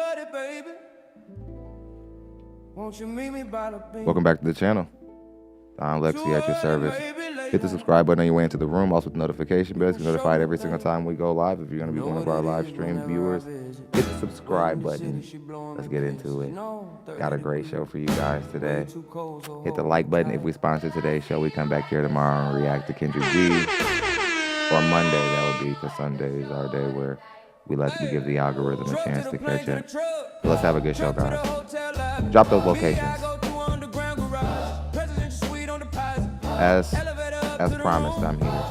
2:30, baby. Won't you meet me by the beach? Welcome back to the channel. LexCeo at your service. Hit the subscribe button on your way into the room. Also, the notification bell. You're notified every single time we go live. If you're going to be one of our live stream viewers, hit the subscribe button. Let's get into it. Got a great show for you guys today. Hit the like button if we sponsor today's show. We come back here tomorrow and react to Kendrick G. Or Monday, that would be, because Sunday is our day where we give the algorithm a chance to catch up. So let's have a good show, guys. Drop those locations. As promised, I'm here.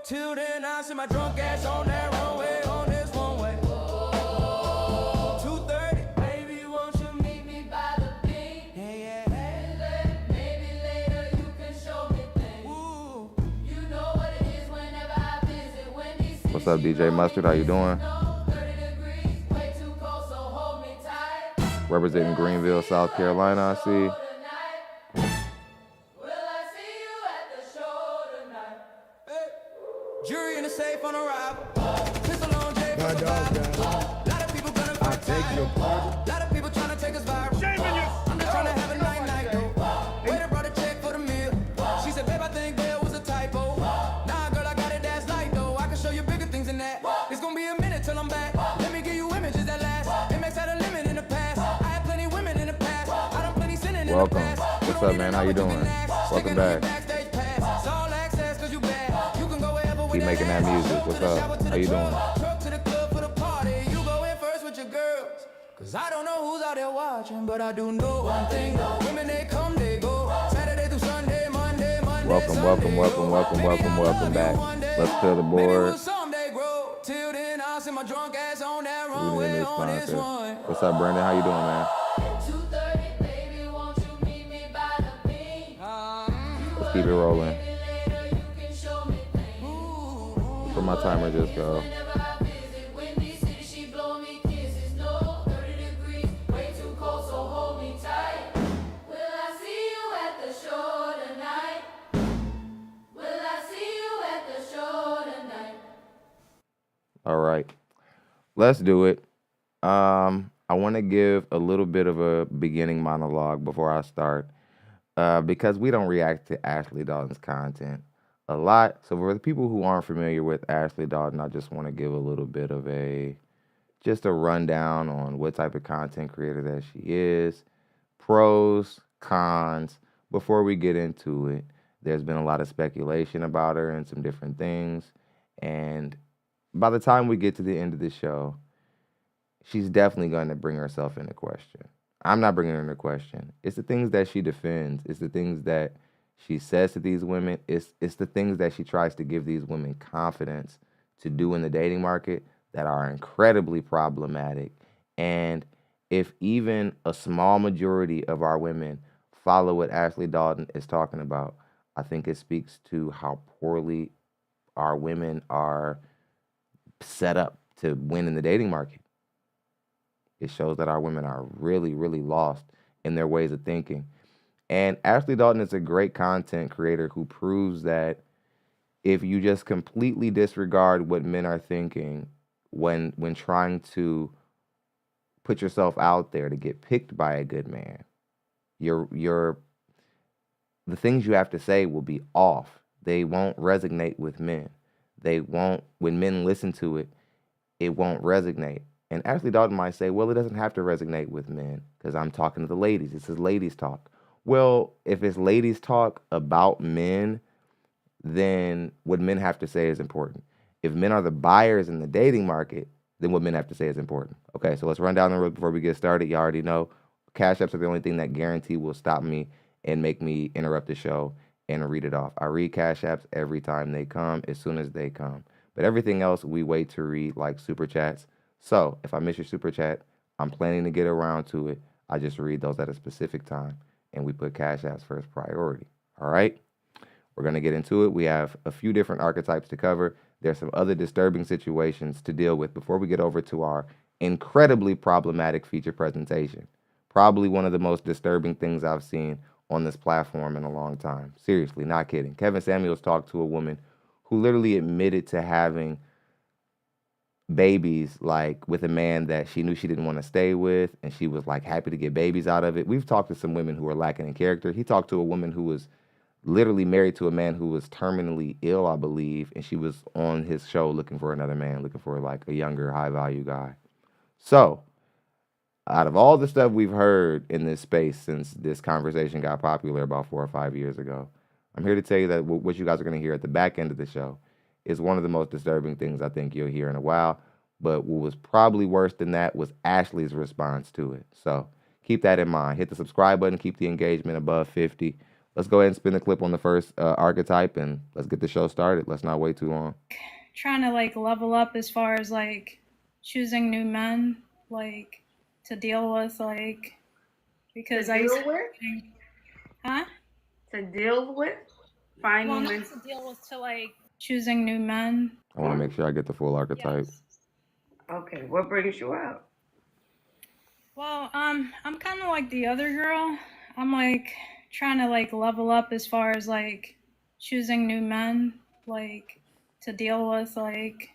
Till then, I see my drunk ass on that runway, on this one way. 2:30, baby, won't you meet me by the beach? Yeah, yeah. Maybe later you can show me things. Ooh. You know what it is whenever I visit Wendy's. What's up, DJ Mustard? How you doing? 30 degrees, way too cold, so hold me tight. Representing Greenville, South Carolina, I see. Jury in the safe on arrival. Pistol on J for survival. Lot of people gonna fight time. Lot of people trying to take us viral. I'm just trying to have a night though. Waiter brought a check for the meal. She said, babe, I think there was a typo. Nah, girl, I got it, that's light though. I can show you bigger things than that. It's gonna be a minute till I'm back. Let me give you images that last. MX had a limit in the past. I had plenty women in the past. I done plenty sinning in the past. Welcome. What's up, man? How you doing? Welcome back. Keep making that music. What's up? How you doing? Cause I don't know who's out there watching, but I do know one thing. Women, they come, they go. Saturday through Sunday, Monday. Welcome back. Let's clear the board. Till then, I'll see my drunk ass on that runway on this one. What's up, Brandon? How you doing, man? 2:30, baby, won't you meet me by the beach? Let's keep it rolling. Where my timer just go? All right, let's do it. I want to give a little bit of a beginning monologue before I start, because we don't react to Ashley Dalton's content a lot. So for the people who aren't familiar with Ashley Dalton, I just want to give a little bit of just a rundown on what type of content creator that she is, pros, cons. Before we get into it, there's been a lot of speculation about her and some different things. And by the time we get to the end of the show, she's definitely going to bring herself into question. I'm not bringing her into question. It's the things that she defends. It's the things that she says to these women. It's the things that she tries to give these women confidence to do in the dating market that are incredibly problematic. And if even a small majority of our women follow what Ashley Dalton is talking about, I think it speaks to how poorly our women are set up to win in the dating market. It shows that our women are really, really lost in their ways of thinking. And Ashley Dalton is a great content creator who proves that if you just completely disregard what men are thinking when trying to put yourself out there to get picked by a good man, the things you have to say will be off. They won't resonate with men. They won't, when men listen to it, it won't resonate. And Ashley Dalton might say, well, it doesn't have to resonate with men because I'm talking to the ladies. This is ladies talk. Well, if it's ladies talk about men, then what men have to say is important. If men are the buyers in the dating market, then what men have to say is important. Okay, so let's run down the road before we get started. You already know Cash apps are the only thing that guarantee will stop me and make me interrupt the show and read it off. I read Cash apps every time they come, as soon as they come. But everything else, we wait to read, like super chats. So if I miss your super chat, I'm planning to get around to it. I just read those at a specific time, and we put Cash apps first priority. All right? We're going to get into it. We have a few different archetypes to cover. There's some other disturbing situations to deal with before we get over to our incredibly problematic feature presentation. Probably one of the most disturbing things I've seen on this platform in a long time. Seriously, not kidding. Kevin Samuels talked to a woman who literally admitted to having babies like with a man that she knew she didn't want to stay with, and she was like happy to get babies out of it. We've talked to some women who are lacking in character. He talked to a woman who was literally married to a man who was terminally ill, I believe, and she was on his show looking for another man, looking for like a younger, high value guy. So, out of all the stuff we've heard in this space since this conversation got popular about 4 or 5 years ago, I'm here to tell you that what you guys are going to hear at the back end of the show is one of the most disturbing things I think you'll hear in a while. But what was probably worse than that was Ashley's response to it. So keep that in mind. Hit the subscribe button, keep the engagement above 50. Let's go ahead and spin the clip on the first archetype, and let's get the show started. Let's not wait too long. Trying to like level up as far as like choosing new men, like to deal with, like because to deal with, huh? To deal with, finding men. To deal with, to like choosing new men. I want to make sure I get the full archetype. Yes. Okay, what brings you out? Well, I'm kind of like the other girl. I'm like trying to like level up as far as like choosing new men, like to deal with, like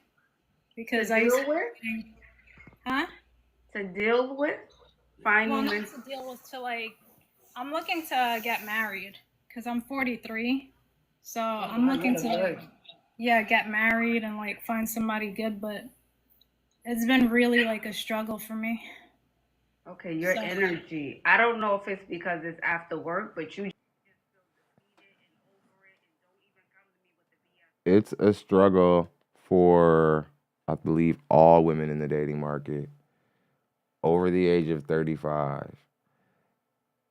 because to deal with, huh? To deal with, finding men. To deal with, to like I'm looking to get married because I'm 43, so I'm looking to like, get married and like find somebody good, but it's been really like a struggle for me. Okay, your energy. I don't know if it's because it's after work, but you just feel defeated and over it and don't even come to me with the BS. It's a struggle for, I believe, all women in the dating market over the age of 35.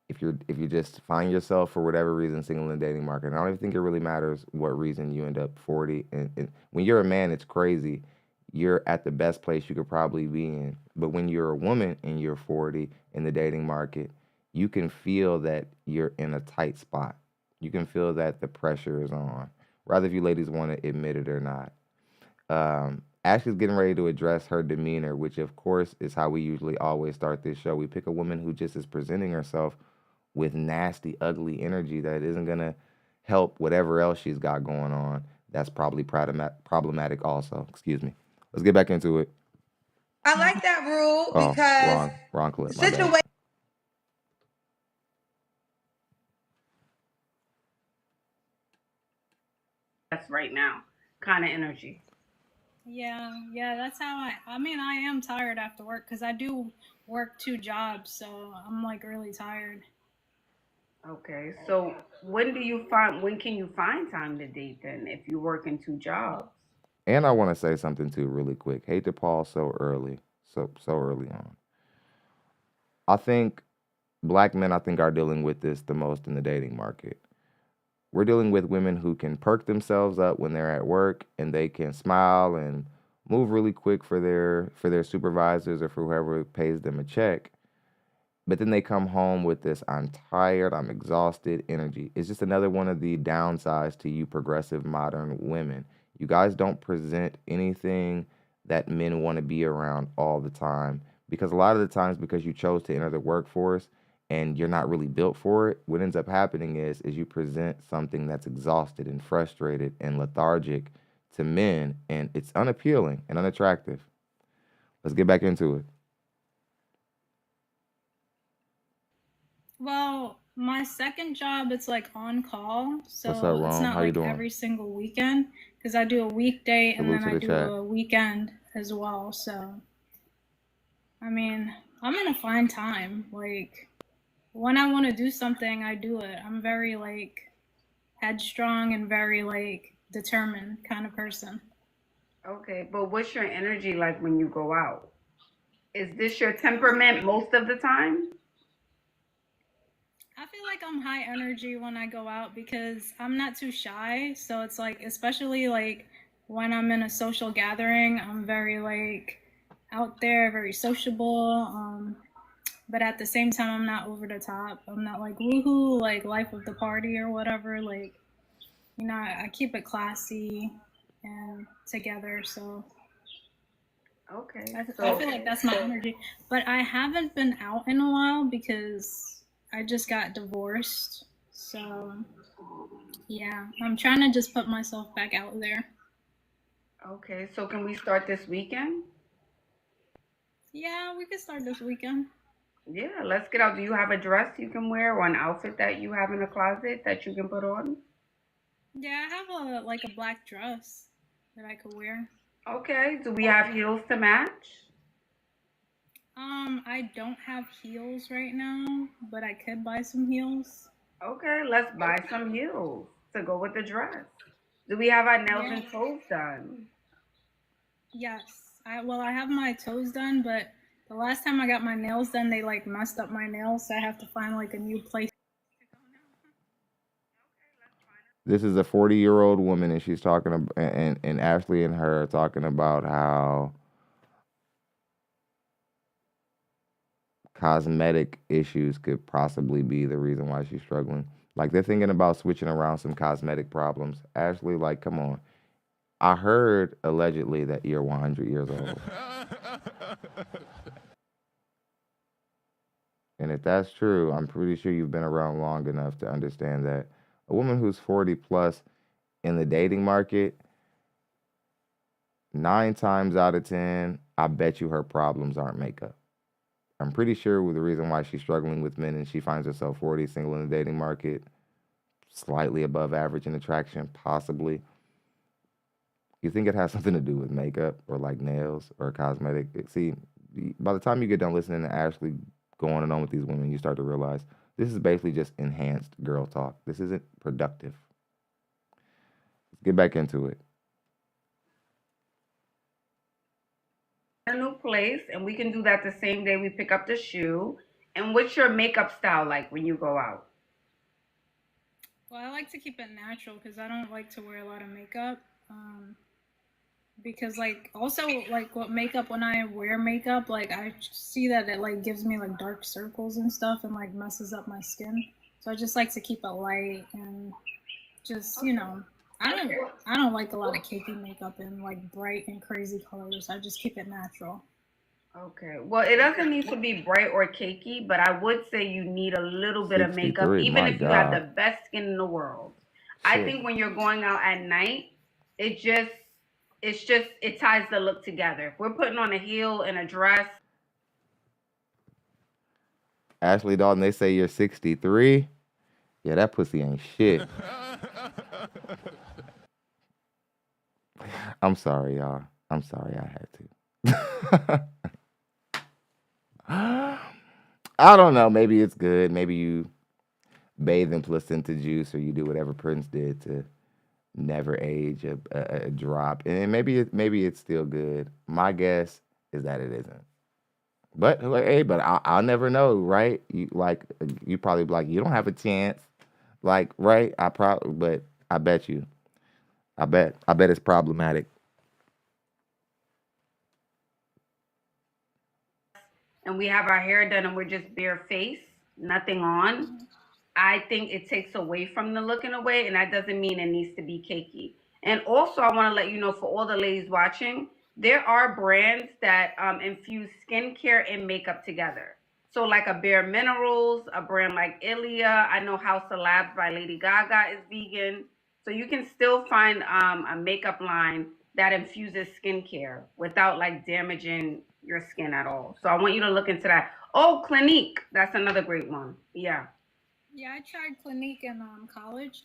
If you just find yourself for whatever reason single in the dating market, and I don't even think it really matters what reason you end up 40. And when you're a man, it's crazy. You're at the best place you could probably be in. But when you're a woman and you're 40 in the dating market, you can feel that you're in a tight spot. You can feel that the pressure is on, rather if you ladies want to admit it or not. Ashley's getting ready to address her demeanor, which of course is how we usually always start this show. We pick a woman who just is presenting herself with nasty, ugly energy that isn't going to help whatever else she's got going on. That's probably problematic also. Excuse me. Let's get back into it. I like that rule because wrong clip. Situation. That's right now, kind of energy. Yeah, that's how I mean, I am tired after work because I do work 2 jobs, so I'm like really tired. Okay, so when can you find time to date then if you're working 2 jobs? And I want to say something too really quick. Hate to pause so early on. I think black men are dealing with this the most in the dating market. We're dealing with women who can perk themselves up when they're at work, and they can smile and move really quick for their supervisors or for whoever pays them a check. But then they come home with this I'm tired, I'm exhausted energy. It's just another one of the downsides to you progressive modern women. You guys don't present anything that men want to be around all the time, because a lot of the times, because you chose to enter the workforce and you're not really built for it, what ends up happening is you present something that's exhausted and frustrated and lethargic to men, and it's unappealing and unattractive. Let's get back into it. Well, my second job, it's like on call, so What's up, Ron? it's not How you like doing? every single weekend, because I do a weekday and Salute then to I the do chat. a weekend as well. So, I mean, I'm gonna find time. Like, when I want to do something, I do it. I'm very like headstrong and very like determined kind of person. Okay, but what's your energy like when you go out? Is this your temperament most of the time? feel like I'm high energy when I go out because I'm not too shy. So it's like, especially like when I'm in a social gathering, I'm very like out there, very sociable. But at the same time, I'm not over the top. I'm not like woohoo, like life of the party or whatever. Like, you know, I keep it classy and together. So Okay, I so feel like that's my energy. But I haven't been out in a while because I just got divorced. So yeah, I'm trying to just put myself back out there. okay, so can we start this weekend? Yeah, we could start this weekend. Yeah, let's get out. Do you have a dress you can wear or an outfit that you have in the closet that you can put on? Yeah, I have a black dress that I could wear. Okay, do we have heels to match? I don't have heels right now, but I could buy some heels. Okay, let's buy some heels to go with the dress. Do we have our nails Yeah. and toes done? Yes. I have my toes done, but the last time I got my nails done, they like messed up my nails, so I have to find like a new place to go now. This is a 40-year-old woman, and she's talking about, and Ashley and her are talking about how cosmetic issues could possibly be the reason why she's struggling. Like they're thinking about switching around some cosmetic problems. Ashley, like, come on. I heard allegedly that you're 100 years old. And if that's true, I'm pretty sure you've been around long enough to understand that a woman who's 40 plus in the dating market, 9 times out of 10, I bet you her problems aren't makeup. I'm pretty sure the reason why she's struggling with men and she finds herself 40 single in the dating market, slightly above average in attraction, possibly. You think it has something to do with makeup or like nails or cosmetic? See, by the time you get done listening to Ashley go on and on with these women, you start to realize this is basically just enhanced girl talk. This isn't productive. Let's get back into it. A new place, and we can do that the same day we pick up the shoe. And what's your makeup style like when you go out? Well, I like to keep it natural because I don't like to wear a lot of makeup. Because like also like what makeup when I wear makeup, like I see that it like gives me like dark circles and stuff and like messes up my skin. So I just like to keep it light and just, you know, I don't like a lot of cakey makeup and like bright and crazy colors. I just keep it natural. Okay. Well, it doesn't need to be bright or cakey, but I would say you need a little bit of makeup, 63, even my if you have the God. best skin in the world. I Shit. think when you're going out at night, it just, it ties the look together. If we're putting on a heel and a dress. Ashley Dalton, they say you're 63. Yeah, that pussy ain't shit. I'm sorry, y'all. I'm sorry I had to. I don't know. Maybe it's good. Maybe you bathe in placenta juice or you do whatever Prince did to never age a drop. And maybe it's still good. My guess is that it isn't. But like, hey, but I'll never know, right? You probably be like, you don't have a chance. Like, right? But I bet you. I bet it's problematic. And we have our hair done and we're just bare face, nothing on, I think it takes away from the look in a way, and that doesn't mean it needs to be cakey. And also, I want to let you know for all the ladies watching, there are brands that infuse skincare and makeup together. So, like a Bare Minerals, a brand like Ilia. I know House of Labs by Lady Gaga is vegan. So, you can still find a makeup line that infuses skincare without like damaging your skin at all. So, I want you to look into that. Oh, Clinique. That's another great one. Yeah. Yeah, I tried Clinique in college,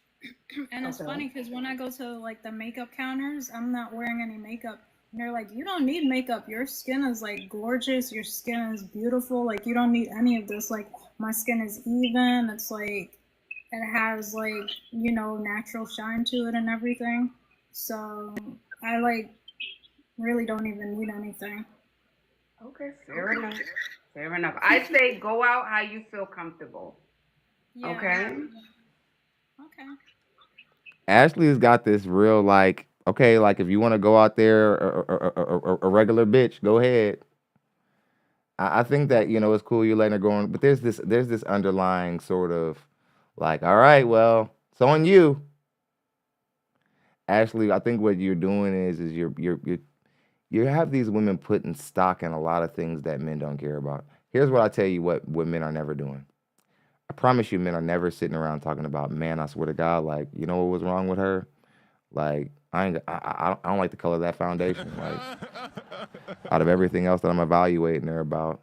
and it's Okay. funny because when I go to like the makeup counters, I'm not wearing any makeup. And they're like, you don't need makeup. Your skin is like gorgeous. Your skin is beautiful. Like you don't need any of this. Like my skin is even. It's like it has like natural shine to it and everything. So I like really don't even need anything. Okay, fair enough. Fair enough. I say go out how you feel comfortable. Yeah. Okay. Okay. Ashley's got this real like, okay, like if you want to go out there a regular bitch, go ahead. I think that it's cool you letting her go on, but there's this underlying sort of like, all right, well, it's on you, Ashley. I think what you're doing is you have these women putting stock in a lot of things that men don't care about. Here's what I tell you what men are never doing. I promise you, men are never sitting around talking about, man, I swear to God, like, you know what was wrong with her? Like, I don't like the color of that foundation. Like, out of everything else that I'm evaluating her about,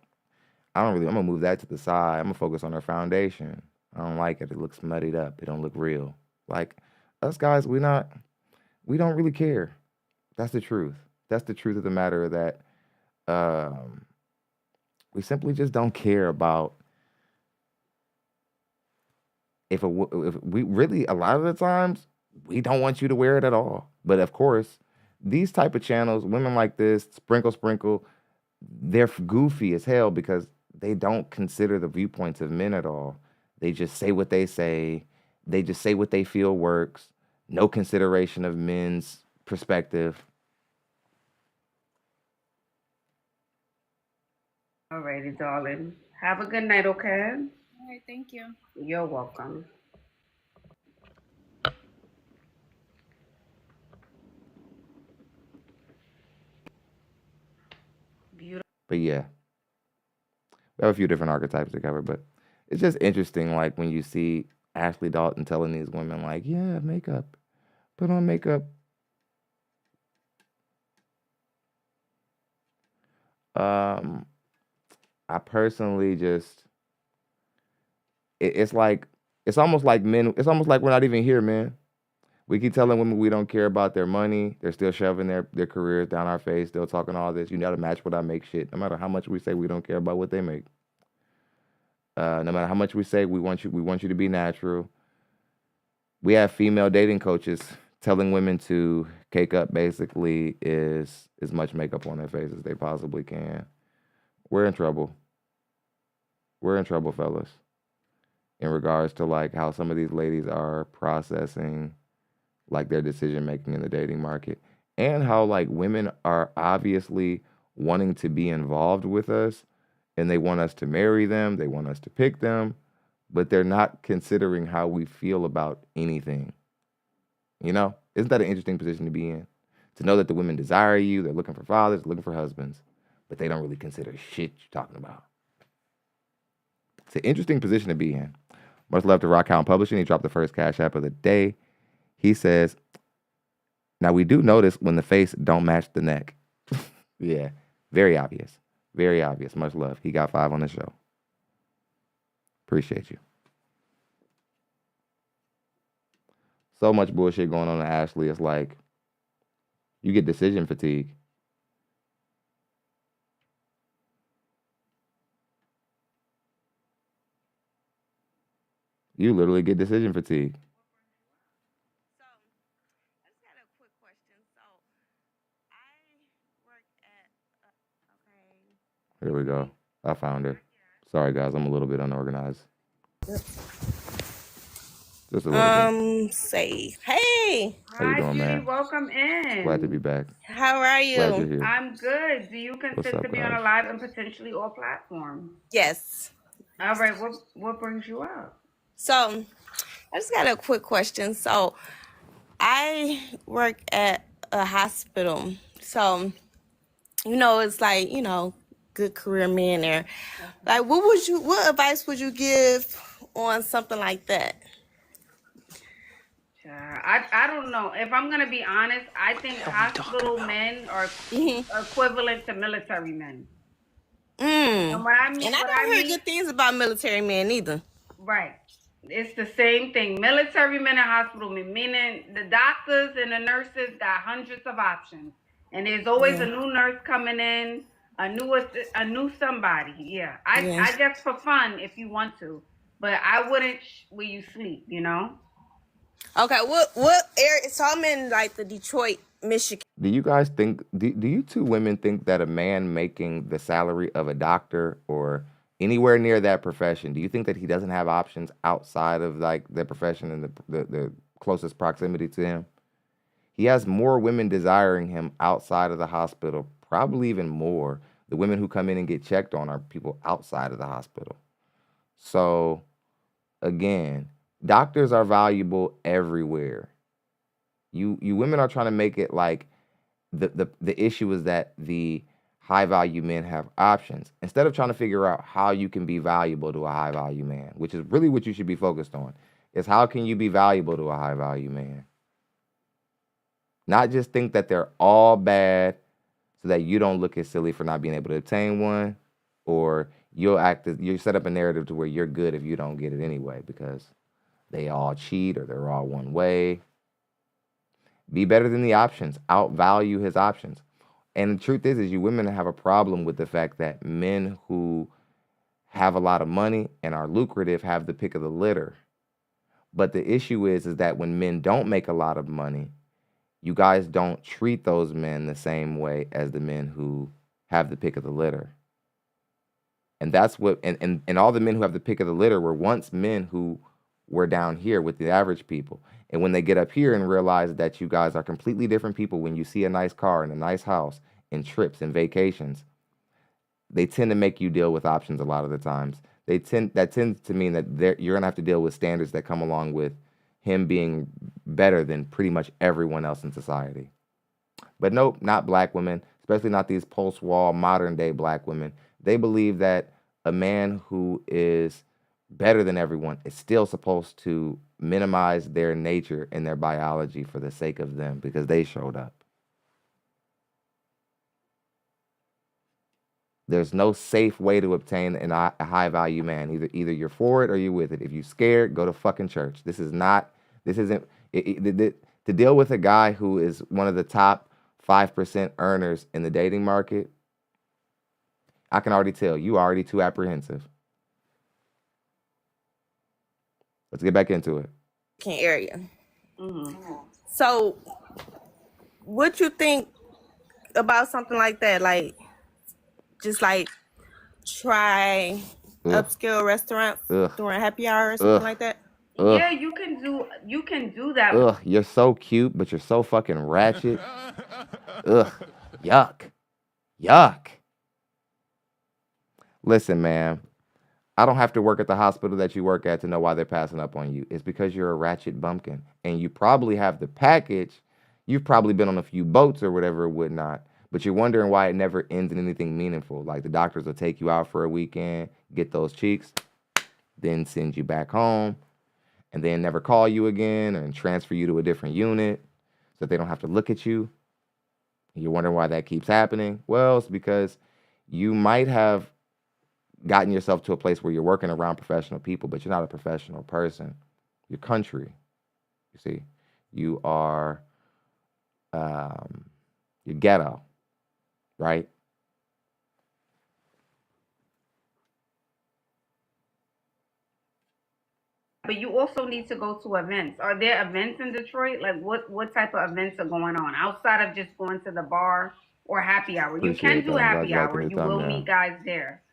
I'm gonna move that to the side. I'm gonna focus on her foundation. I don't like it. It looks muddied up. It don't look real. Like, us guys, we don't really care. That's the truth. That's the truth of the matter that um, we simply just don't care about if we really, a lot of the times we don't want you to wear it at all. But of course, these type of channels, women like this, sprinkle sprinkle, they're goofy as hell because they don't consider the viewpoints of men at all. They just say what they say. They just say what they feel works. No consideration of men's perspective. Alrighty, darling. Have a good night, okay? All right. Thank you. You're welcome. Beautiful. But yeah, we have a few different archetypes to cover, but it's just interesting, like when you see Ashley Dalton telling these women, like, yeah, makeup, put on makeup. Um, I personally just, it's like, it's almost like men, it's almost like we're not even here, man. We keep telling women we don't care about their money. They're still shoving their careers down our face, still talking all this. You got to match what I make shit, no matter how much we say we don't care about what they make. No matter how much we say we want you to be natural. We have female dating coaches telling women to cake up basically is as much makeup on their face as they possibly can. We're in trouble. We're in trouble, fellas, in regards to like how some of these ladies are processing like their decision making in the dating market, and how like women are obviously wanting to be involved with us and they want us to marry them, they want us to pick them, but they're not considering how we feel about anything. Isn't that an interesting position to be in? To know that the women desire you, they're looking for fathers, looking for husbands, but they don't really consider shit you're talking about. It's an interesting position to be in. Much love to Rockhound Publishing. He dropped the first Cash App of the day. He says, now we do notice when the face don't match the neck. Yeah, very obvious. Very obvious. Much love. He got 5 on the show. Appreciate you. So much bullshit going on in Ashley. It's like you get decision fatigue. You literally get decision fatigue. So, I just had a quick question. So, I work at, okay. Here we go. I found her. Sorry, guys. I'm a little bit unorganized. Just a little bit. Say, hey, How you Hi, doing, Beauty. man? Welcome in. Glad to be back. how are Glad you're you? here. I'm good. Do you consent up, to be on a guys? live and potentially all platforms? Yes. All right. What brings you up? So, I just got a quick question. So, I work at a hospital. So, it's like, good career men there. Like, what advice would you give on something like that? I don't know. If I'm gonna be honest, I think hospital men are equivalent to military men. And what I mean, And I don't hear good things about military men either. Right. It's the same thing. Military men and hospital men, meaning the doctors and the nurses got hundreds of options, and there's always a new nurse coming in, a new somebody. Yeah. I guess for fun if you want to, but I wouldn't where you sleep. Okay, what area? So I'm in like the Detroit, Michigan. Do you guys think, do you two women think that a man making the salary of a doctor or anywhere near that profession, do you think that he doesn't have options outside of like the profession and the closest proximity to him? He has more women desiring him outside of the hospital, probably even more. The women who come in and get checked on are people outside of the hospital. So again, doctors are valuable everywhere. You women are trying to make it like the issue is that the high value men have options instead of trying to figure out how you can be valuable to a high value man, which is really what you should be focused on. Is how can you be valuable to a high value man? Not just think that they're all bad so that you don't look as silly for not being able to obtain one, or you set up a narrative to where you're good if you don't get it anyway because they all cheat or they're all one way. Be better than the options. Outvalue his options. And the truth is you women have a problem with the fact that men who have a lot of money and are lucrative have the pick of the litter. But the issue is that when men don't make a lot of money, you guys don't treat those men the same way as the men who have the pick of the litter. And that's what, and all the men who have the pick of the litter were once men who were down here with the average people. And when they get up here and realize that you guys are completely different people, when you see a nice car and a nice house and trips and vacations, they tend to make you deal with options a lot of the times. That tends to mean that you're going to have to deal with standards that come along with him being better than pretty much everyone else in society. But nope, not black women, especially not these post-wall modern day black women. They believe that a man who is better than everyone is still supposed to minimize their nature and their biology for the sake of them because they showed up. There's no safe way to obtain a high value man. Either you're for it or you're with it. If you're scared, go to fucking church. To deal with a guy who is one of the top 5% earners in the dating market, I can already tell you are already too apprehensive. Let's get back into it. Area. Mm-hmm. So, what you think about something like that? Like, just like try upscale restaurants during happy hour or something like that? Yeah, you can do that. Ugh, you're so cute, but you're so fucking ratchet. Ugh, yuck. Listen, man, I don't have to work at the hospital that you work at to know why they're passing up on you. It's because you're a ratchet bumpkin, and you probably have the package. You've probably been on a few boats or whatever or whatnot, but you're wondering why it never ends in anything meaningful. Like the doctors will take you out for a weekend, get those cheeks, then send you back home, and then never call you again and transfer you to a different unit so that they don't have to look at you. And you're wondering why that keeps happening. Well, it's because you might have gotten yourself to a place where you're working around professional people, but you're not a professional person. You're country. You see, you are you're ghetto, right? But you also need to go to events. Are there events in Detroit? Like what type of events are going on outside of just going to the bar or happy hour? You can do happy hour. You will meet guys there.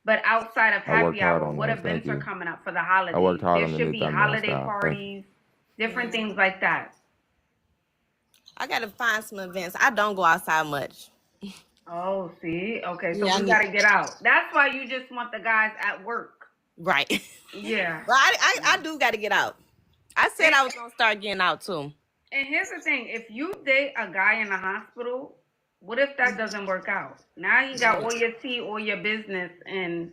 But outside of happy hour, what events are coming up for the holidays? I worked hard there on should be holiday parties, different things like that. I gotta find some events. I don't go outside much. Oh, see? Okay, so we gotta get out. That's why you just want the guys at work. Right. Yeah. Well, I do gotta get out. I said I was gonna start getting out too. And here's the thing, if you date a guy in the hospital, what if that doesn't work out? Now you got all your tea, all your business, and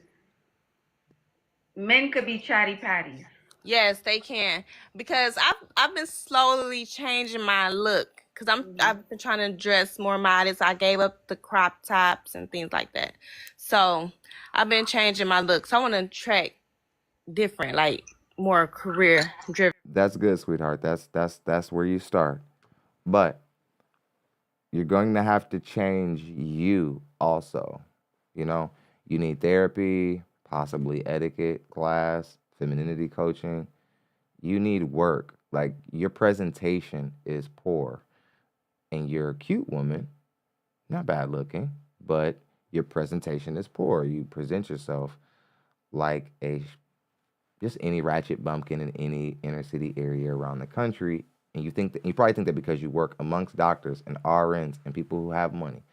men could be chatty patties. Yes, they can. Because I've been slowly changing my look. Because I've been trying to dress more modest. I gave up the crop tops and things like that. So I've been changing my look. So I want to track different, like more career driven. That's good, sweetheart. That's where you start. But you're going to have to change you also. You know, you need therapy, possibly etiquette class, femininity coaching. You need work. Like your presentation is poor. And you're a cute woman, not bad looking, but your presentation is poor. You present yourself like just any ratchet bumpkin in any inner city area around the country, and you probably think that because you work amongst doctors and RNs and people who have money,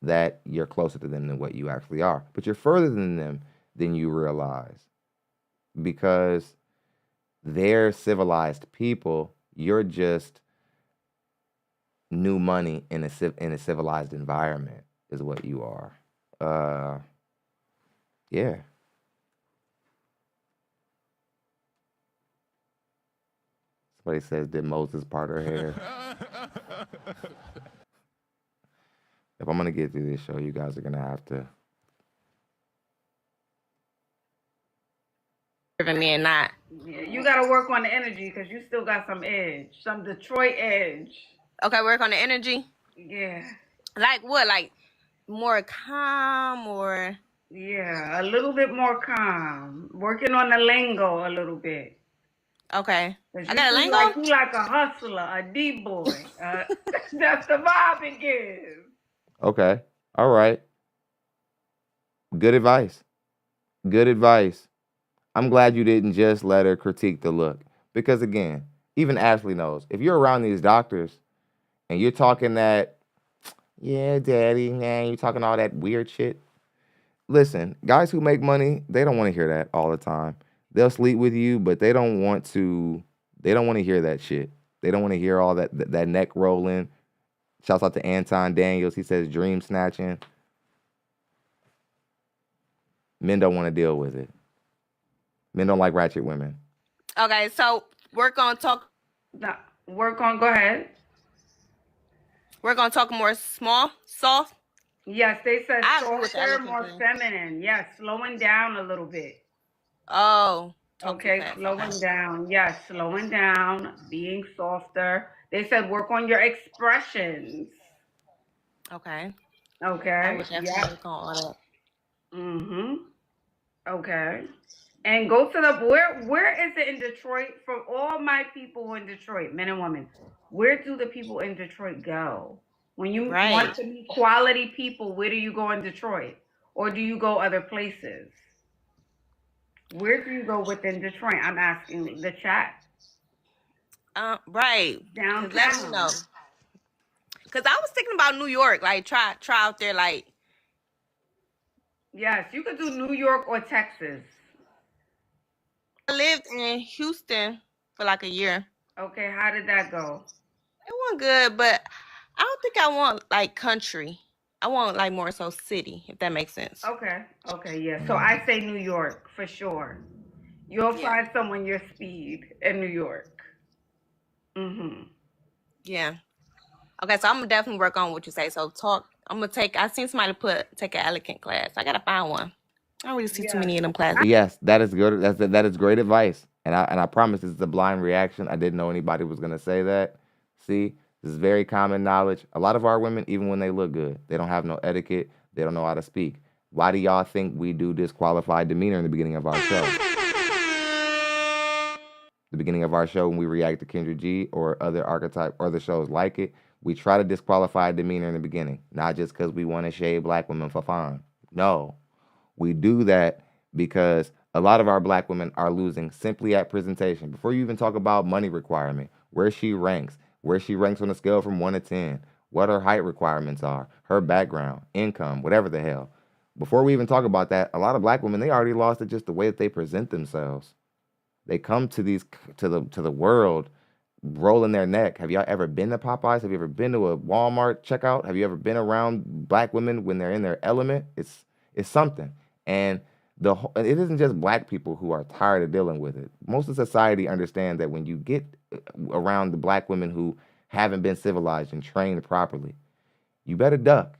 that you're closer to them than what you actually are. But you're further than them than you realize, because they're civilized people. You're just new money in a civilized environment is what you are. Yeah. Somebody says, did Moses part her hair? If I'm gonna get through this show, you guys are gonna have to. Me and not. Yeah, you gotta work on the energy because you still got some edge, some Detroit edge. Okay, work on the energy. Yeah. Like what? Like more calm or? Yeah, a little bit more calm. Working on the lingo a little bit. Okay. I got a lingo? You like a hustler, a D-boy. That's the vibe it gives. Okay. All right. Good advice. Good advice. I'm glad you didn't just let her critique the look. Because again, even Ashley knows, if you're around these doctors and you're talking that, yeah, daddy, man, you're talking all that weird shit. Listen, guys who make money, they don't want to hear that all the time. They'll sleep with you, but they don't want to hear that shit. They don't want to hear all that neck rolling. Shouts out to Anton Daniels. He says dream snatching. Men don't want to deal with it. Men don't like ratchet women. Okay, so go ahead. We're going to talk more small, soft. Yes, they said softer, more feminine. Yes, slowing down a little bit. Oh. Okay, slowing down. Yes, slowing down, being softer. They said work on your expressions. Okay. Okay. I wish I could work on all that. Mm-hmm. Okay. And go to where is it in Detroit? For all my people in Detroit, men and women, where do the people in Detroit go? When you want to meet quality people, where do you go in Detroit? Or do you go other places? Where do you go within Detroit? I'm asking the chat. Right. Downtown. Let me know. Because I was thinking about New York. Like, try out there, like. Yes, you could do New York or Texas. I lived in Houston for like a year. Okay, how did that go? It went good, but I don't think I want like country. I want like more so city, if that makes sense. Okay, yeah. So I say New York for sure. You'll find someone your speed in New York. Mm-hmm. Yeah. Okay, so I'm gonna definitely work on what you say. So I seen somebody take an elegant class. I gotta find one. I don't really see too many of them classes. Yes, that is good. That is great advice. And I promise this is a blind reaction. I didn't know anybody was gonna say that. See, this is very common knowledge. A lot of our women, even when they look good, they don't have no etiquette. They don't know how to speak. Why do y'all think we do disqualified demeanor in the beginning of our show? The beginning of our show, when we react to Kendra G or other archetype or other shows like it, we try to disqualify demeanor in the beginning, not just because we want to shade black women for fun. No, we do that because a lot of our black women are losing simply at presentation. Before you even talk about money requirement, where she ranks on a scale from 1 to 10, what her height requirements are, her background, income, whatever the hell. Before we even talk about that, a lot of black women, they already lost it just the way that they present themselves. They come to the world rolling their neck. Have y'all ever been to Popeyes? Have you ever been to a Walmart checkout? Have you ever been around black women when they're in their element? It's something. And it isn't just black people who are tired of dealing with it. Most of society understands that when you get around the black women who haven't been civilized and trained properly, you better duck.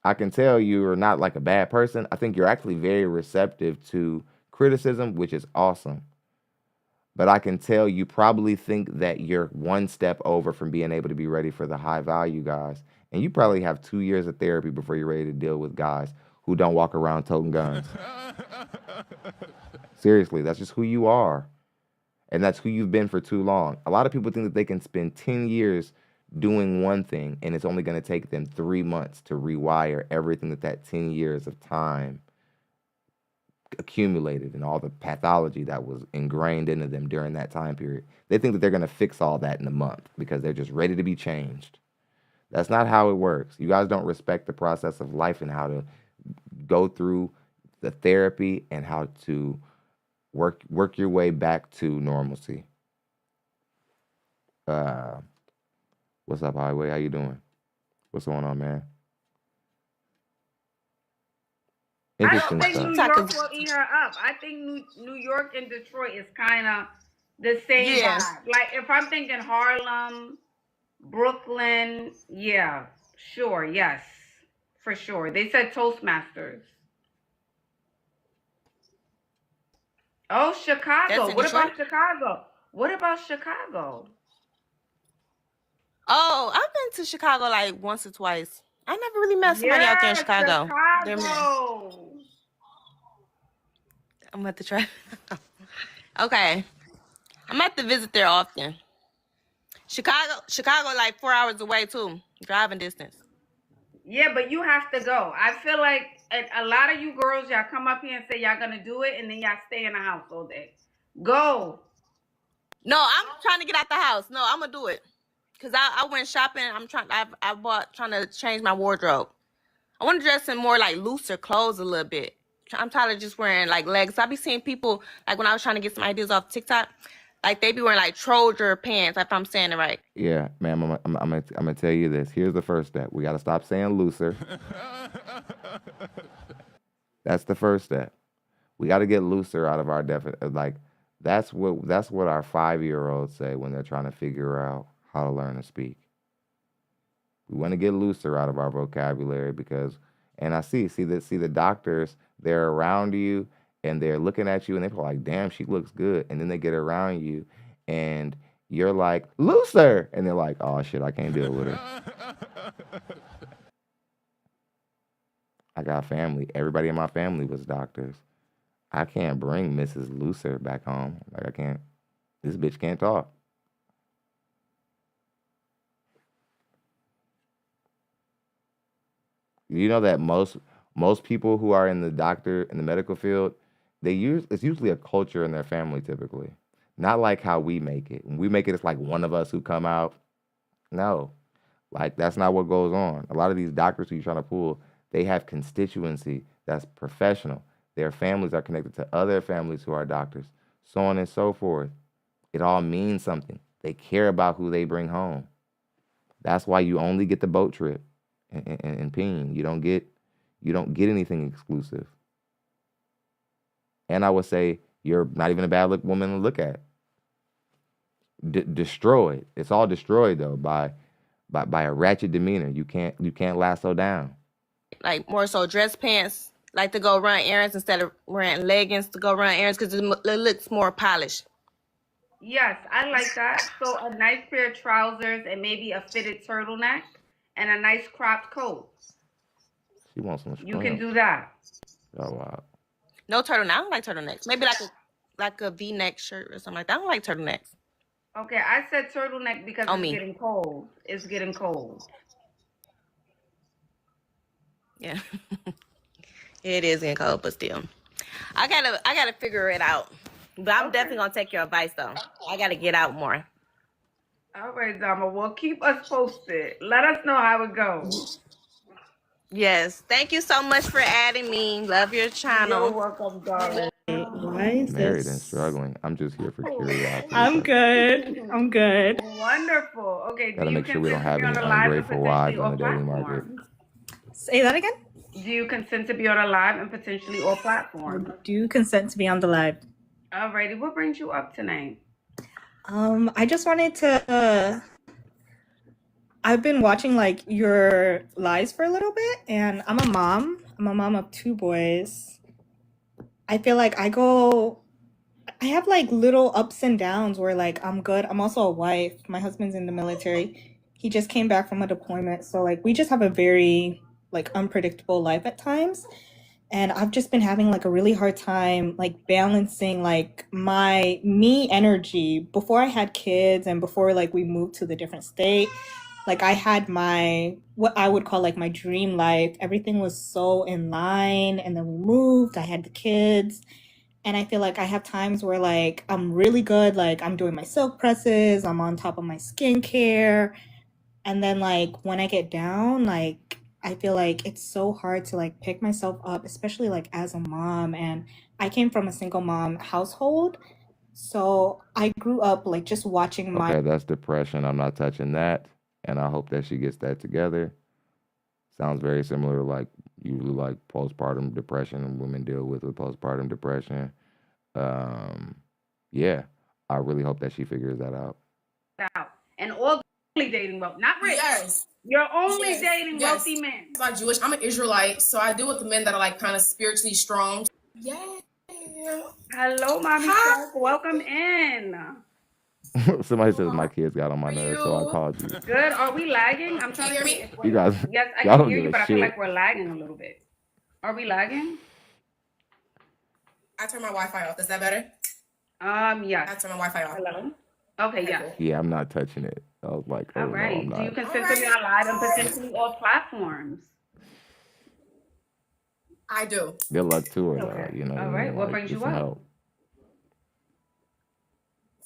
I can tell you're not like a bad person. I think you're actually very receptive to criticism, which is awesome. But I can tell you probably think that you're one step over from being able to be ready for the high value guys. And you probably have 2 years of therapy before you're ready to deal with guys who don't walk around toting guns. Seriously, that's just who you are. And that's who you've been for too long. A lot of people think that they can spend 10 years doing one thing, and it's only going to take them 3 months to rewire everything that 10 years of time accumulated and all the pathology that was ingrained into them during that time period. They think that they're going to fix all that in a month because they're just ready to be changed. That's not how it works. You guys don't respect the process of life and how to go through the therapy and how to work your way back to normalcy. What's up, Highway? How you doing? What's going on, man? I don't Interesting think stuff. New York will eat her up. I think New York and Detroit is kind of the same Yeah. vibe. Like if I'm thinking Harlem, Brooklyn, yeah, sure, yes, for sure. They said Toastmasters. Oh, Chicago. That's in What Detroit? about Chicago? What about Chicago? Oh, I've been to Chicago like once or twice. I never really met somebody out there in Chicago. Chicago. I'm about to try. Okay. I'm about to visit there often. Chicago like 4 hours away too, driving distance. Yeah, but you have to go. I feel like a lot of you girls, y'all come up here and say y'all gonna do it, and then y'all stay in the house all day. Go. No, I'm trying to get out the house. No, I'm gonna do it. Cause I went shopping. I bought trying to change my wardrobe. I want to dress in more like looser clothes a little bit. I'm tired of just wearing like legs. I be seeing people like when I was trying to get some ideas off TikTok, like they be wearing like trousers pants. If I'm saying it right. Yeah, ma'am, I'm gonna tell you this. Here's the first step. We got to stop saying looser. That's the first step. We got to get looser out of our like that's what our 5-year-olds say when they're trying to figure out how to learn to speak. We want to get looser out of our vocabulary because, and I see the doctors, they're around you and they're looking at you and they're like, damn, she looks good. And then they get around you and you're like, looser. And they're like, oh shit, I can't deal with her. I got family. Everybody in my family was doctors. I can't bring Mrs. Looser back home. Like I can't, this bitch can't talk. You know that most people who are in the medical field, it's usually a culture in their family typically. Not like how we make it. When we make it, it's like one of us who come out. No, like that's not what goes on. A lot of these doctors who you're trying to pull, they have constituency that's professional. Their families are connected to other families who are doctors, so on and so forth. It all means something. They care about who they bring home. That's why you only get the boat trip and peen. You don't get anything exclusive. And I would say you're not even a bad woman to look at. Destroyed. It's all destroyed though by a ratchet demeanor. You can't lasso down. Like more so dress pants, like to go run errands instead of wearing leggings to go run errands because it looks more polished. Yes, I like that. So a nice pair of trousers and maybe a fitted turtleneck and a nice cropped coat. She wants some. You can do that. Oh wow. No turtleneck. I don't like turtlenecks. Maybe like a V-neck shirt or something like that. I don't like turtlenecks. Okay, I said turtleneck because it's getting cold. It's getting cold. Yeah. It is getting cold, but still. I gotta figure it out. But I'm definitely gonna take your advice though. I gotta get out more. All right, Dama. Well, keep us posted. Let us know how it goes. Yes. Thank you so much for adding me. Love your channel. You're welcome, darling. Why is Married this? and struggling. I'm just here for curiosity. I'm good. I'm good. Wonderful. Okay. Gotta make sure we don't have any ungrateful wives on the dating market. Say that again. Do you consent to be on a live and potentially all platforms? Do you consent to be on the live? Alrighty. What brings you up tonight? I just wanted to. I've been watching like your lives for a little bit, and I'm a mom. I'm a mom of 2 boys. I feel like I have like little ups and downs where like I'm good. I'm also a wife. My husband's in the military. He just came back from a deployment, so like we just have a very like unpredictable life at times. And I've just been having like a really hard time like balancing like my energy before I had kids and before like we moved to the different state. like I had what I would call like my dream life. Everything was so in line, and then we moved. I had the kids, and I feel like I have times where like I'm really good, like I'm doing my silk presses, I'm on top of my skincare, and then like when I get down, like I feel like it's so hard to like pick myself up, especially like as a mom. And I came from a single mom household, so I grew up like just watching my Okay, that's depression. I'm not touching that. And I hope that she gets that together. Sounds very similar to like usually like postpartum depression women deal with postpartum depression. Um, yeah, I really hope that she figures that out. And all only dating wealth, not rich. Yes. You're only Yes. dating Yes. wealthy men. I'm not Jewish. I'm an Israelite, so I deal with the men that are like kind of spiritually strong. Yeah. Hello, Mommy Hi. Chuck. Welcome in. Somebody says my kids got on my How are nerves, so I you? called you. Good. Are we lagging? I'm trying Can to you see. hear me? You guys, Yes, I y'all can don't hear give you, a but I feel shit. like we're lagging a little bit. Are we lagging? I turned my Wi-Fi off. Is that better? Yes. I turned my Wi-Fi off. Hello? Okay, yes. Cool. Yeah, I'm not touching it. I was like, oh All no, right. I'm Do you not. consider All me right. alive on potentially all platforms? I do. Good luck to her, though. Okay. You know what All I right. mean? What Like, brings get you some up? help.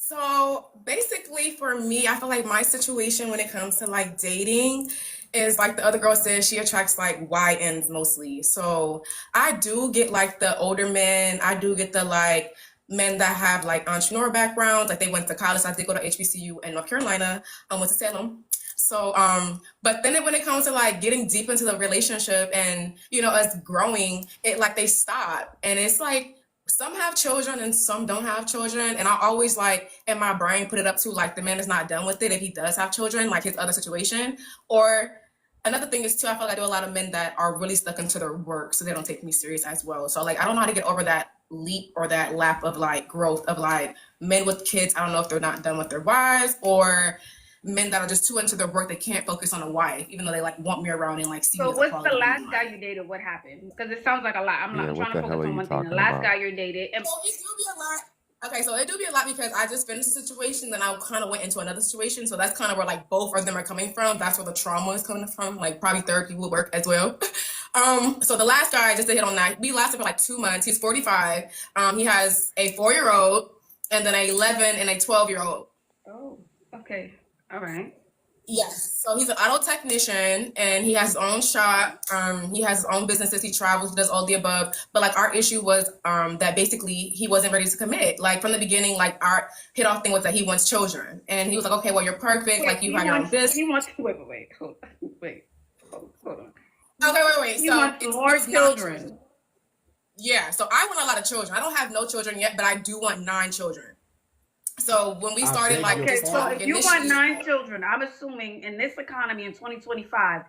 So basically for me, I feel like my situation when it comes to like dating is like the other girl says, she attracts like YNs mostly. So I do get like the older men. I do get the like men that have like entrepreneur backgrounds. Like they went to college. I did go to HBCU in North Carolina. I went to Salem. So, but then when it comes to like getting deep into the relationship and, you know, us growing, it like they stop. And it's like, some have children and some don't have children. And I always like in my brain put it up to like the man is not done with it if he does have children, like his other situation. Or another thing is too, I feel like I do a lot of men that are really stuck into their work, so they don't take me serious as well. So like I don't know how to get over that leap or that lap of like growth of like men with kids. I don't know if they're not done with their wives, or men that are just too into their work, they can't focus on a wife, even though they like want me around and like see me So as a what's quality the last woman. guy you dated? What happened? Because it sounds like a lot. I'm Yeah, trying what to the hell focus are on you one thing. The talking last about? guy you dated. And So it do be a lot. Okay, so it do be a lot because I just finished a situation, then I kind of went into another situation. So that's kind of where like both of them are coming from. That's where the trauma is coming from. Like probably therapy will work as well. So the last guy, just to hit on that, we lasted for like 2 months. He's 45. He has a 4-year-old and then an 11 and a 12-year-old. oh, okay. All right. Yes. So he's an auto technician and he has his own shop. He has his own businesses. He travels, he does all the above. But like our issue was that basically he wasn't ready to commit. Like from the beginning, like our hit off thing was that he wants children. And he was like, okay, well, you're perfect. Like you have your own business. He wants hold on. Okay, wait. He So wants it's more not children. Yeah. So I want a lot of children. I don't have no children yet, but I do want 9 children. So when we started like Okay, just so talking if you want initially, 9 children, I'm assuming in this economy in 2025,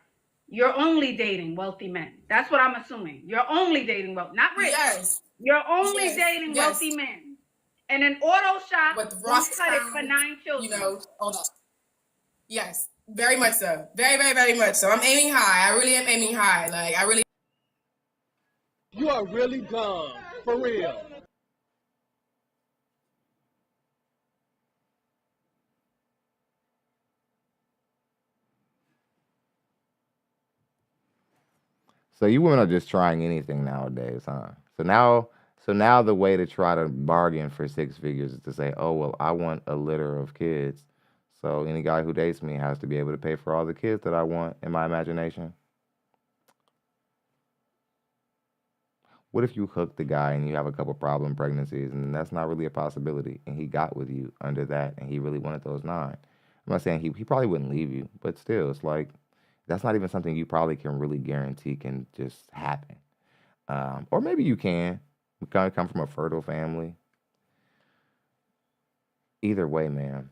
you're only dating wealthy men. That's what I'm assuming. You're only dating wealthy, not rich. yes, You're only Yes, dating yes. wealthy men. And an auto shop with won't cut it for Ross, 9 children. you know, hold on. Yes, very much so. Very, very, very much so. I'm aiming high. I really am aiming high. Like I really. You are really dumb, for real. So you women are just trying anything nowadays, huh? So now the way to try to bargain for 6 figures is to say, oh well, I want a litter of kids. So any guy who dates me has to be able to pay for all the kids that I want in my imagination. What if you hook the guy and you have a couple problem pregnancies and that's not really a possibility and he got with you under that and he really wanted those 9? I'm not saying he probably wouldn't leave you, but still, it's like that's not even something you probably can really guarantee can just happen. Or maybe you can. We kind of come from a fertile family. Either way, man,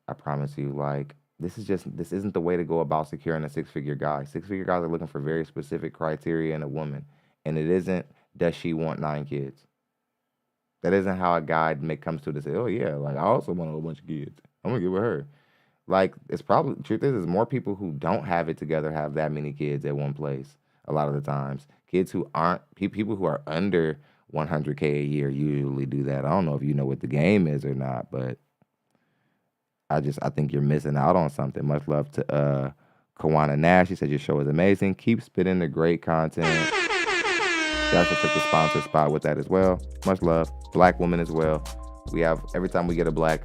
I promise you, like, this isn't the way to go about securing a 6-figure guy. 6-figure guys are looking for very specific criteria in a woman. And it isn't, does she want 9 kids? That isn't how a guy comes to it to say, oh yeah, like I also want a whole bunch of kids. I'm gonna get with her. Like, it's probably, truth is more people who don't have it together have that many kids at one place a lot of the times. Kids who aren't, people who are under 100K a year usually do that. I don't know if you know what the game is or not, but I think you're missing out on something. Much love to Kawana Nash, she said your show is amazing. Keep spitting the great content. She also took the sponsor spot with that as well. Much love. Black woman as well. We have, every time we get a black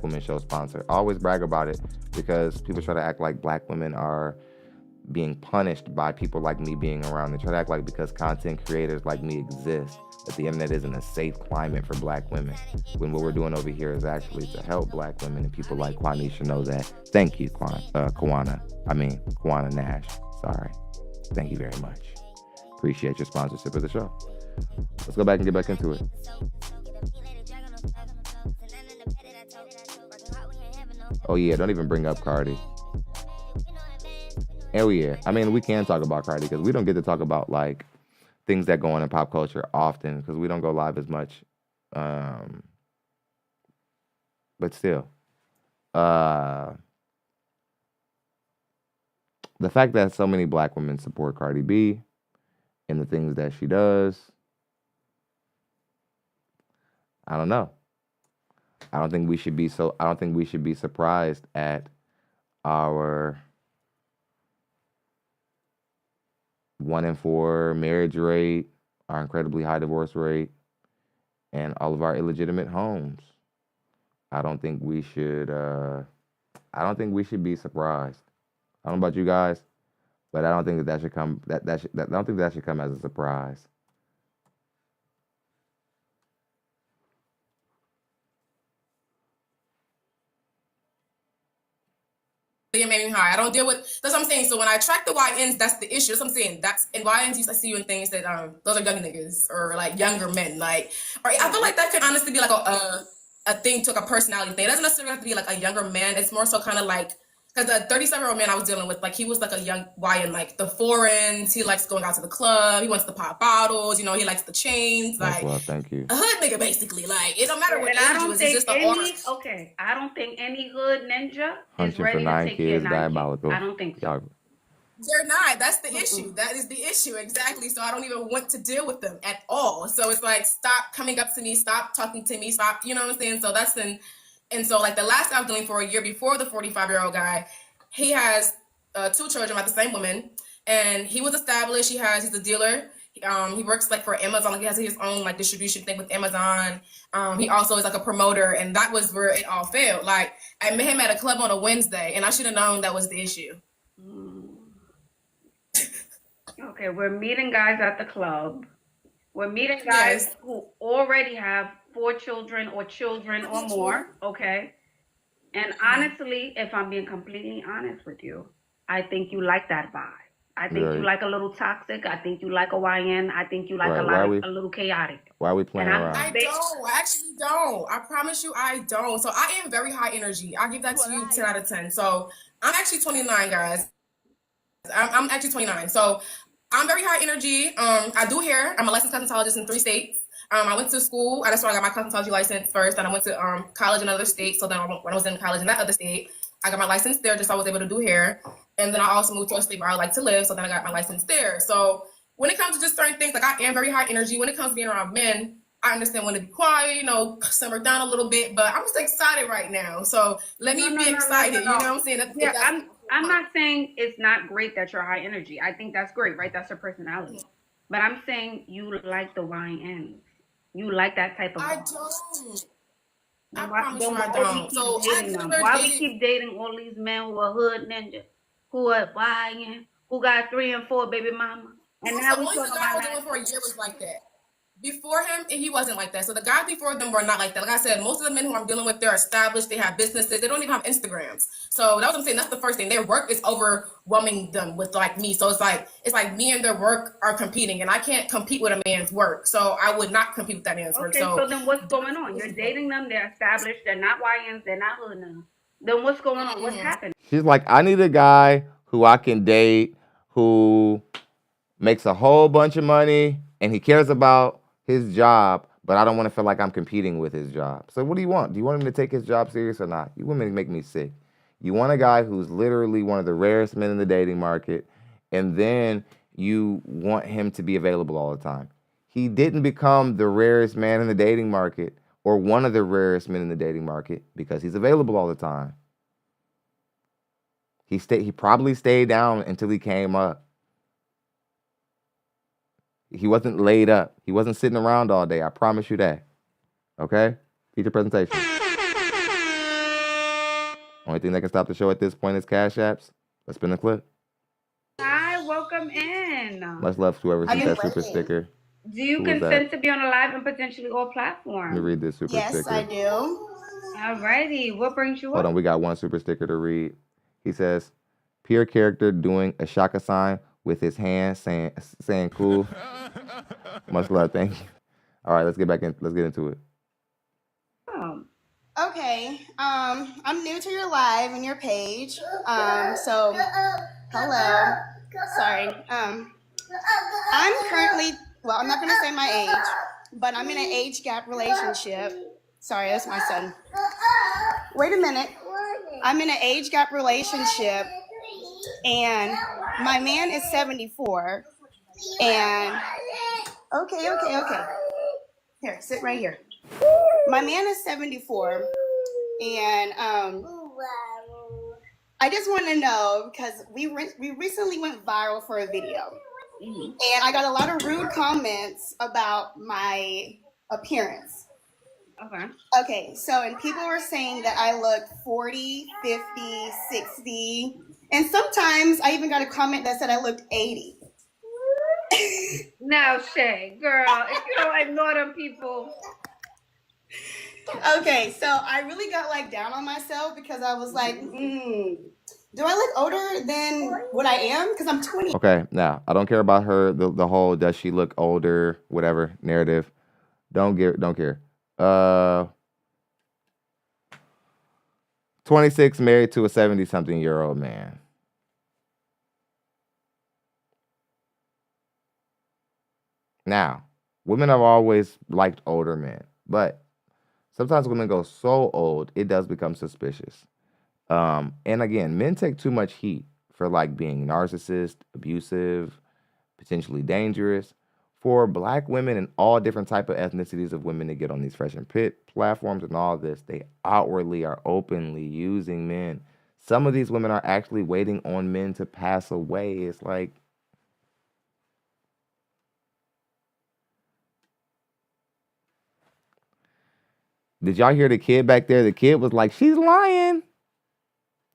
woman show sponsor, I always brag about it because people try to act like black women are being punished by people like me being around. They try to act like because content creators like me exist, that the internet isn't a safe climate for black women, when what we're doing over here is actually to help black women, and people like Quanisha know that. Thank you, Kawana Nash. Sorry. Thank you very much. Appreciate your sponsorship of the show. Let's go back and get back into it. Oh yeah, don't even bring up Cardi. Oh yeah, I mean, we can talk about Cardi because we don't get to talk about like things that go on in pop culture often because we don't go live as much. But still, the fact that so many black women support Cardi B and the things that she does, I don't know. I don't think we should be surprised at our 1 in 4 marriage rate, our incredibly high divorce rate, and all of our illegitimate homes. I don't think we should be surprised. I don't know about you guys, but I don't think that should come. I don't think that should come as a surprise. Maybe high. I don't deal with. That's what I'm saying. So when I track the YNs, that's the issue. That's what I'm saying. That's in YNs. I see you in things that those are young niggas or like younger men. Like, or I feel like that could honestly be like a thing to like a personality thing. It doesn't necessarily have to be like a younger man. It's more so kind of like, because the 37-year-old man I was dealing with, like he was like a young YN, like the foreigns. He likes going out to the club. He wants to pop bottles. You know, he likes the chains. Like, well, thank you. A hood nigga, basically. Like, it don't matter what age you is. It's just the aura. Okay, I don't think any hood ninja is Hunching ready for 9 to take kids, your 9 diabolical. kids. I don't think so. They're not. That's the issue. That is the issue. Exactly. So I don't even want to deal with them at all. So it's like, stop coming up to me. Stop talking to me. Stop. You know what I'm saying? So that's and so like the last guy I was dealing for a year before the 45-year-old guy, he has 2 children by the same woman, and he was established. He's a dealer. He works like for Amazon. Like he has his own like distribution thing with Amazon. He also is like a promoter, and that was where it all failed. Like I met him at a club on a Wednesday, and I should have known that was the issue. Okay, we're meeting guys at the club. We're meeting guys who already have 4 children or more. Okay. And honestly, if I'm being completely honest with you, I think you like that vibe. I think you like a little toxic. I think you like a YN. I think you like a little chaotic. Why are we playing around? I don't. I actually don't. I promise you I don't. So I am very high energy. I'll give that to you 10 out of 10. So I'm actually 29, guys. I'm actually 29. So I'm very high energy. I do hair. I'm a licensed cosmetologist in 3 states. I went to school. That's why I got my cosmetology license first. Then I went to college in another state. So then when I was in college in that other state, I got my license there just so I was able to do hair. And then I also moved to a state where I like to live. So then I got my license there. So when it comes to just certain things, like I am very high energy. When it comes to being around men, I understand when to be quiet, you know, simmer down a little bit. But I'm just excited right now. So let me be excited. You know what I'm saying? I'm not saying it's not great that you're high energy. I think that's great, right? That's your personality. But I'm saying you like the YNs. You like that type of I vibe. don't. I promise you I don't. So why we keep dating all these men who are hood ninja, who are YN, who got 3 and 4 baby mama? And now we talking about that. For a year was like that. Before him, he wasn't like that. So the guys before them were not like that. Like I said, most of the men who I'm dealing with, they're established. They have businesses. They don't even have Instagrams. So that's what I'm saying. That's the first thing. Their work is overwhelming them with like me. So it's like me and their work are competing, and I can't compete with a man's work. So I would not compete with that man's work. So then what's going on? You're dating them. They're established. They're not YNs. They're not hood now. Then what's going on? What's happening? She's like, I need a guy who I can date, who makes a whole bunch of money, and he cares about his job, but I don't want to feel like I'm competing with his job. So what do you want? Do you want him to take his job serious or not? You women make me sick. You want a guy who's literally one of the rarest men in the dating market, and then you want him to be available all the time. He didn't become the rarest man in the dating market or one of the rarest men in the dating market because he's available all the time. He probably stayed down until he came up. He wasn't laid up. He wasn't sitting around all day. I promise you that. Okay? Feature presentation. Only thing that can stop the show at this point is Cash Apps. Let's spin the clip. Hi, welcome in. Much love to whoever sent that super waiting. sticker. Do you Who was consent that? to be on a live and potentially all Let me platforms? read this super Yes, sticker. I do. Alrighty, what brings you Hold up? on, we got one super sticker to read. He says, peer character doing a shaka sign with his hand saying cool. Much love, thank you. All right, let's get into it. Oh, Okay. I'm new to your live and your page. So hello. Sorry. I'm currently, well, I'm not gonna say my age, but I'm in an age gap relationship. Sorry, that's my son. Wait a minute. I'm in an age gap relationship, and my man is 74. And okay. Here, sit right here. My man is 74, and I just want to know, because we recently went viral for a video, and I got a lot of rude comments about my appearance. okay. Okay, so, and people were saying that I looked 40, 50, 60, and sometimes I even got a comment that said I looked 80. Now, Shay, girl, if you don't ignore them people. Okay, so I really got like down on myself because I was like, do I look older than what I am? Because I'm 20. Okay, now I don't care about her the whole does she look older whatever narrative. Don't care. 26, married to a 70-something-year-old man. Now, women have always liked older men, but sometimes women go so old, it does become suspicious. And again, men take too much heat for like being narcissist, abusive, potentially dangerous. For black women and all different type of ethnicities of women to get on these Fresh and Fit platforms and all this, they outwardly are openly using men. Some of these women are actually waiting on men to pass away. It's like, did y'all hear the kid back there? The kid was like, she's lying.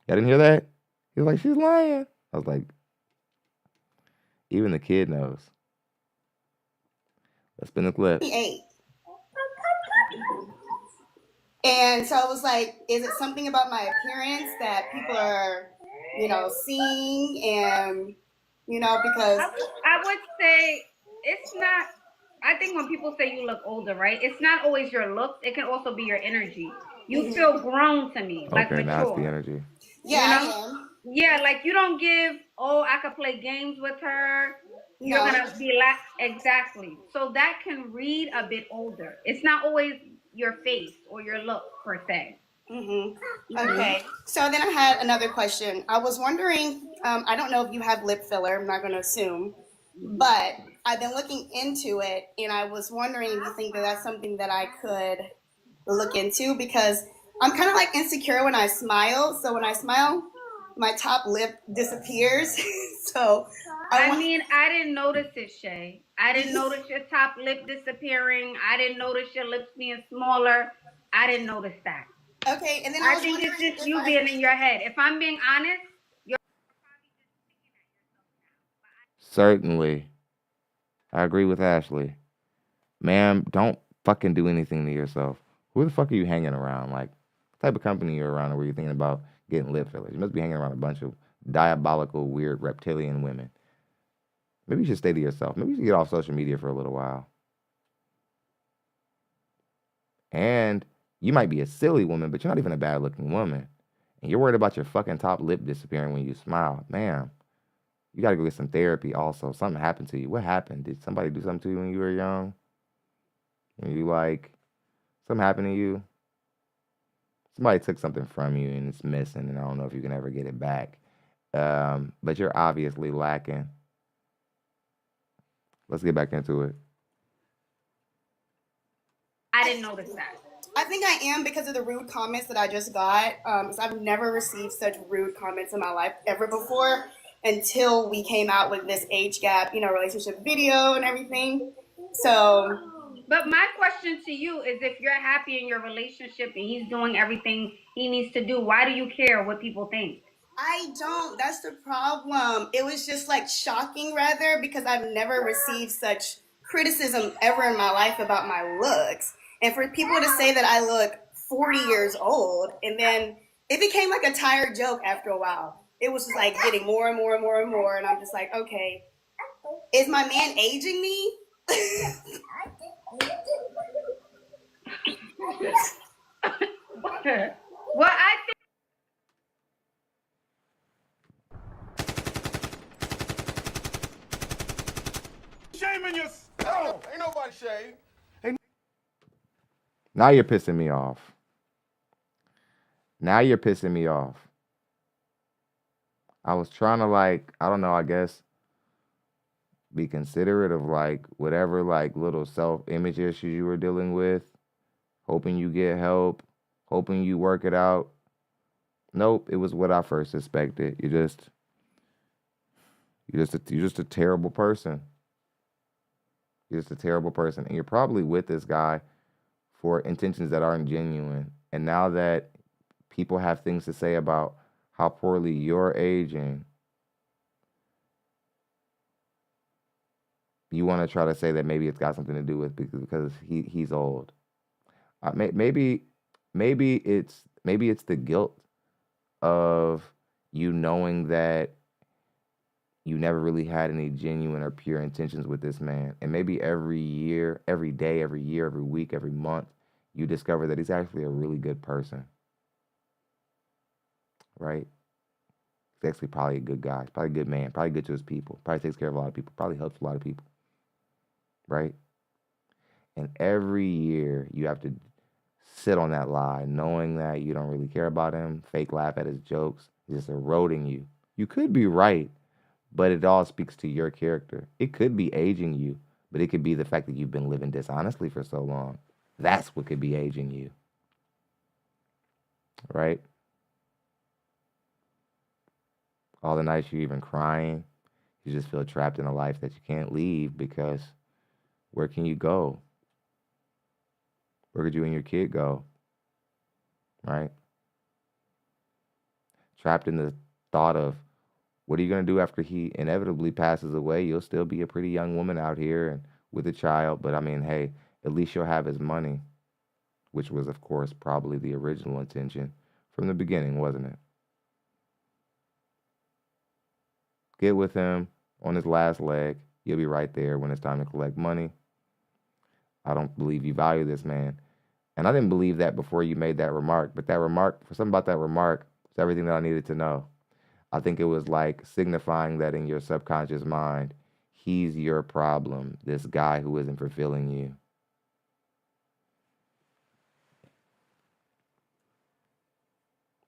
Y'all didn't hear that? He was like, she's lying. I was like, even the kid knows. Let's spin the clip. 28. And so I was like, is it something about my appearance that people are, seeing? And, because I would say it's not. I think when people say you look older, right? It's not always your looks. It can also be your energy. You feel grown to me, like Okay, now it's the mature. energy. yeah, You know? Yeah, like you don't give, I could play games with her. You're No. gonna be like, exactly. So that can read a bit older. It's not always your face or your look per se. Okay. So then I had another question. I was wondering, I don't know if you have lip filler. I'm not going to assume, but I've been looking into it, and I was wondering if you think that that's something that I could look into, because I'm kind of like insecure when I smile. So when I smile, my top lip disappears. So I didn't notice it, Shay. I didn't notice your top lip disappearing. I didn't notice your lips being smaller. I didn't notice that. Okay, and then I think it's just you being in your head. If I'm being honest, you're probably just thinking that yourself now. Certainly. I agree with Ashley. Ma'am, don't fucking do anything to yourself. Who the fuck are you hanging around? Like, what type of company you're around where you're thinking about getting lip fillers? You must be hanging around a bunch of diabolical, weird, reptilian women. Maybe you should stay to yourself. Maybe you should get off social media for a little while. And you might be a silly woman, but you're not even a bad-looking woman. And you're worried about your fucking top lip disappearing when you smile. Ma'am, you got to go get some therapy also. Something happened to you. What happened? Did somebody do something to you when you were young? And you like, something happened to you? Somebody took something from you and it's missing, and I don't know if you can ever get it back. But you're obviously lacking. Let's get back into it. I didn't notice that. I think I am because of the rude comments that I just got. 'Cause I've never received such rude comments in my life ever before until we came out with this age gap, relationship video and everything. So But my question to you is, if you're happy in your relationship and he's doing everything he needs to do, why do you care what people think? I don't. That's the problem. It was just like shocking, rather, because I've never received such criticism ever in my life about my looks. And for people to say that I look 40 years old, and then it became like a tired joke after a while. It was just like getting more and more and more and more. And I'm just like, okay, is my man aging me? Well, I think Shaming yourself. Ain't nobody shame. Now you're pissing me off. Now you're pissing me off. I was trying to I don't know, I guess be considerate of whatever little self-image issues you were dealing with, hoping you get help, hoping you work it out. Nope, it was what I first suspected. You're just a terrible person. You're just a terrible person. And you're probably with this guy for intentions that aren't genuine. And now that people have things to say about how poorly you're aging, you want to try to say that maybe it's got something to do with because he's old. Maybe it's the guilt of you knowing that you never really had any genuine or pure intentions with this man. And maybe every year, every day, every year, every week, every month, you discover that he's actually a really good person. Right? He's actually probably a good guy. He's probably a good man. Probably good to his people. Probably takes care of a lot of people. Probably helps a lot of people. Right? And every year you have to sit on that lie, knowing that you don't really care about him, fake laugh at his jokes, just eroding you. You could be right, but it all speaks to your character. It could be aging you, but it could be the fact that you've been living dishonestly for so long. That's what could be aging you. Right? All the nights you're even crying, you just feel trapped in a life that you can't leave because where can you go? Where could you and your kid go? Right? Trapped in the thought of, what are you going to do after he inevitably passes away? You'll still be a pretty young woman out here and with a child. But I mean, hey, at least you'll have his money, which was, of course, probably the original intention from the beginning, wasn't it? Get with him on his last leg. You'll be right there when it's time to collect money. I don't believe you value this man. And I didn't believe that before you made that remark. But that remark, for something about that remark, was everything that I needed to know. I think it was like signifying that in your subconscious mind, he's your problem, this guy who isn't fulfilling you.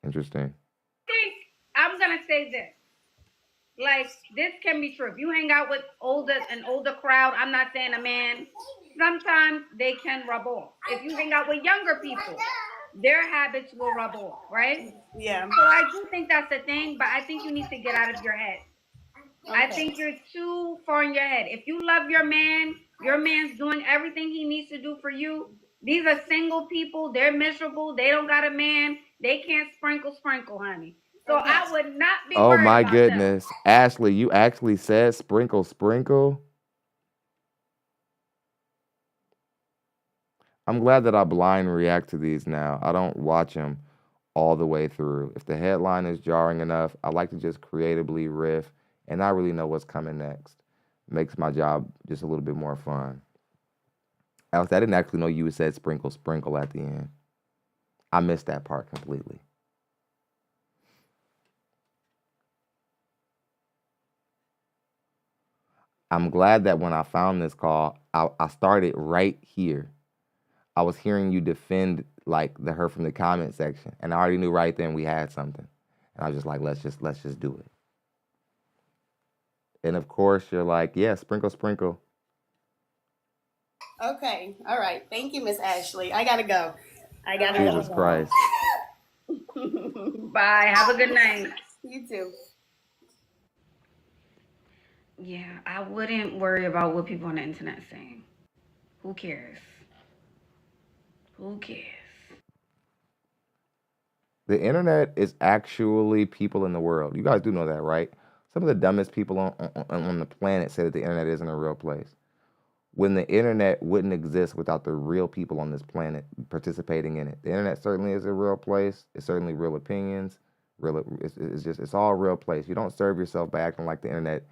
Interesting. I'm going to say this. This can be true. If you hang out with an older crowd, I'm not saying a man, sometimes they can rub off. If you hang out with younger people, their habits will rub off, right? Yeah. So I do think that's a thing, but I think you need to get out of your head. Okay. I think you're too far in your head. If you love your man's doing everything he needs to do for you. These are single people. They're miserable. They don't got a man. They can't sprinkle, honey. So okay. I would not be worried Oh my about goodness. them. Ashley, you actually said sprinkle? I'm glad that I blind react to these now. I don't watch them all the way through. If the headline is jarring enough, I like to just creatively riff and not really know what's coming next. Makes my job just a little bit more fun. Alex, I didn't actually know you said sprinkle at the end. I missed that part completely. I'm glad that when I found this call, I started right here. I was hearing you defend her from the comment section, and I already knew right then we had something. And I was just like, let's just do it. And of course, you're like, yeah, sprinkle. Okay. All right. Thank you, Miss Ashley. I gotta go. I gotta Jesus go. Christ. Bye. Have a good night. You too. Yeah, I wouldn't worry about what people on the internet are saying. Who cares? Who cares? The internet is actually people in the world. You guys do know that, right? Some of the dumbest people on the planet say that the internet isn't a real place. When the internet wouldn't exist without the real people on this planet participating in it. The internet certainly is a real place. It's certainly real opinions. It's all a real place. You don't serve yourself by acting like the internet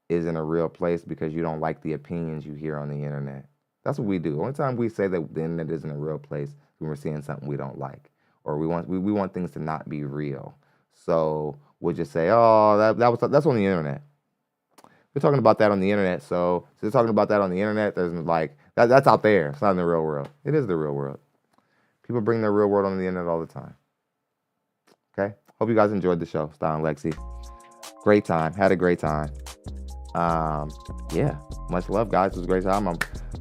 isn't a real place because you don't like the opinions you hear on the internet. That's what we do. The only time we say that the internet isn't a real place is when we're seeing something we don't like, or we want things to not be real. So we'll just say, oh, that's on the internet. We're talking about that on the internet. So they're talking about that on the internet. There's like that's out there. It's not in the real world. It is the real world. People bring their real world on the internet all the time. Okay. Hope you guys enjoyed the show, STYLE&LEXY. Great time. Had a great time. Yeah. Much love, guys. It was a great time.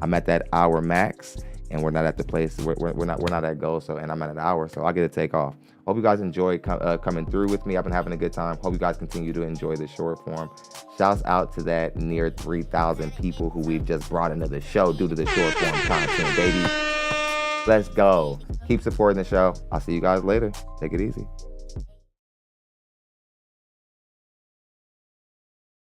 I'm at that hour max, and we're not at the place. We're not at goal. So, and I'm at an hour, so I get to take off. Hope you guys enjoy coming through with me. I've been having a good time. Hope you guys continue to enjoy the short form. Shouts out to that near 3,000 people who we've just brought into the show due to the short form content, baby. Let's go. Keep supporting the show. I'll see you guys later. Take it easy.